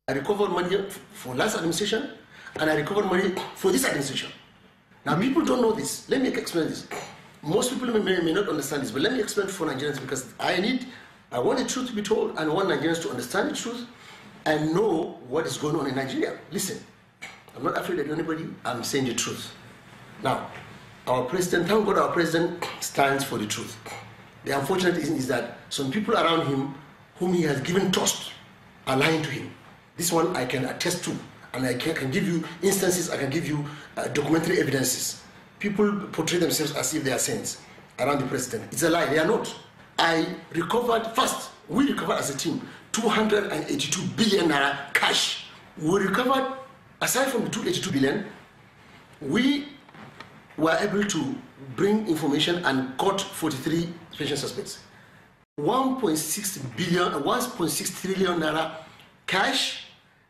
I recovered money for last administration, and I recovered money for this administration. Now, people don't know this. Let me explain this. Most people may not understand this, but let me explain for Nigerians, because I want the truth to be told, and I want Nigerians to understand the truth and know what is going on in Nigeria. Listen, I'm not afraid of anybody. I'm saying the truth. Now, our president, thank God our president stands for the truth. The unfortunate thing is that some people around him, whom he has given trust, are lying to him. This one I can attest to, and I can give you instances, I can give you documentary evidences. People portray themselves as if they are saints around the president. It's a lie, they are not. I recovered first, we recovered as a team, 282 billion naira cash. We recovered, aside from the 282 billion, we were able to bring information and caught 43 special suspects. 1.6 billion, 1.6 trillion naira cash,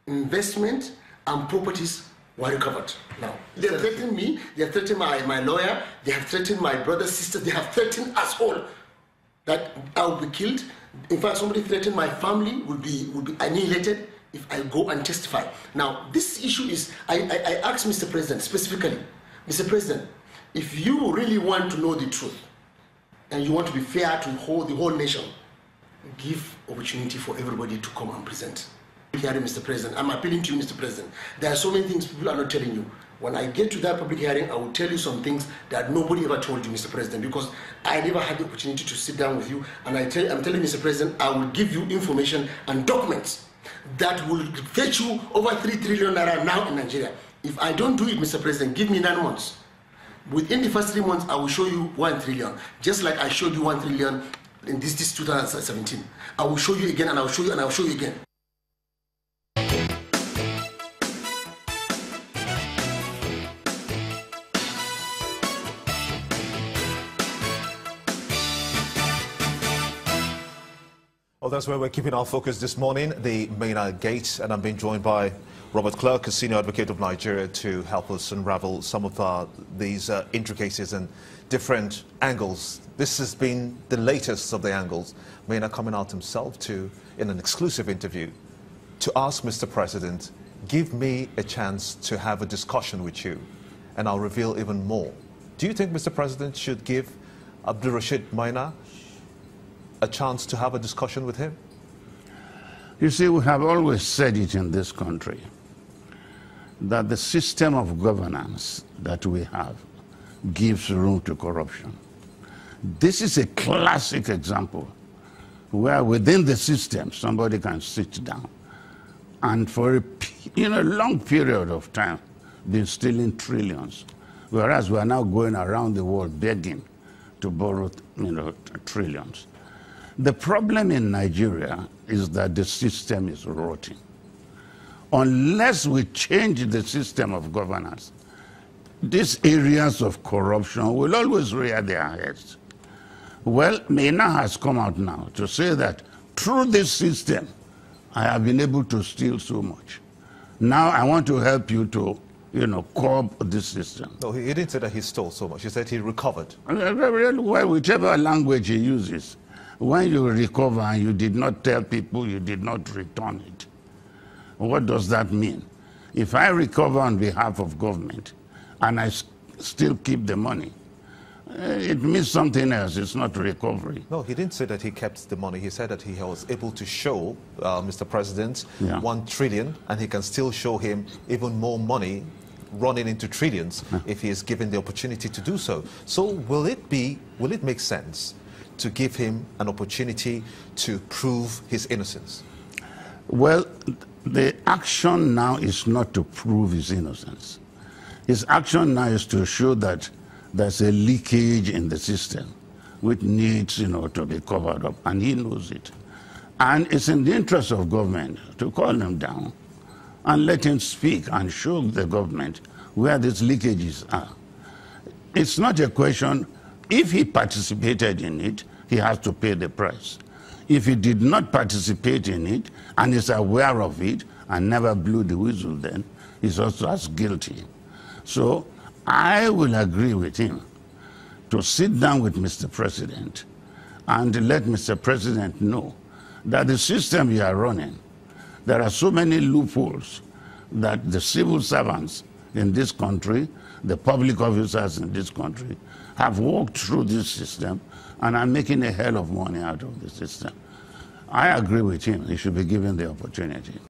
investment, and properties were recovered. Now, they have threatened me, they have threatened my lawyer, they have threatened my brothers, sisters, they have threatened us all that I will be killed. In fact, somebody threatened my family will be annihilated if I go and testify. Now, this issue is, I asked Mr. President specifically, Mr. President, if you really want to know the truth and you want to be fair to the whole nation, give opportunity for everybody to come and present. Hearing, Mr. President, I'm appealing to you, Mr. President. There are so many things people are not telling you. When I get to that public hearing, I will tell you some things that nobody ever told you, Mr. President, because I never had the opportunity to sit down with you. And I'm telling Mr. President, I will give you information and documents that will fetch you over 3 trillion naira now in Nigeria. If I don't do it, Mr. President, give me 9 months. Within the first 3 months, I will show you 1 trillion, just like I showed you 1 trillion in this 2017. I will show you again, and I will show you, and I will show you again. Well, that's where we're keeping our focus this morning, the Maina Gate, and I'm being joined by Robert Clarke, a senior advocate of Nigeria, to help us unravel some of these intricacies and different angles. This has been the latest of the angles. Maina coming out himself in an exclusive interview, to ask Mr. President, give me a chance to have a discussion with you, and I'll reveal even more. Do you think Mr. President should give Abdul Rashid Maina a chance to have a discussion with him? You see, we have always said it in this country, that the system of governance that we have gives room to corruption. This is a classic example where within the system somebody can sit down and for a long period of time been stealing trillions, whereas we are now going around the world begging to borrow trillions. The problem in Nigeria is that the system is rotting. Unless we change the system of governance, these areas of corruption will always rear their heads. Well, Maina has come out now to say that through this system, I have been able to steal so much. Now I want to help you to, curb this system. No, he didn't say that he stole so much. He said he recovered. Well, whichever language he uses. When you recover and you did not tell people, you did not return it. What does that mean? If I recover on behalf of government and I still keep the money, it means something else. It's not recovery. No, he didn't say that he kept the money. He said that he was able to show Mr. President 1 trillion, and he can still show him even more money running into trillions if he is given the opportunity to do so. So will it make sense to give him an opportunity to prove his innocence? Well, the action now is not to prove his innocence. His action now is to show that there's a leakage in the system which needs, to be covered up, and he knows it. And it's in the interest of government to call him down and let him speak and show the government where these leakages are. It's not a question. If he participated in it, he has to pay the price. If he did not participate in it and is aware of it and never blew the whistle, then he's also as guilty. So I will agree with him to sit down with Mr. President and let Mr. President know that the system you are running There are so many loopholes that the civil servants in this country, the public officers in this country, have walked through this system and are making a hell of money out of the system. I agree with him. He should be given the opportunity.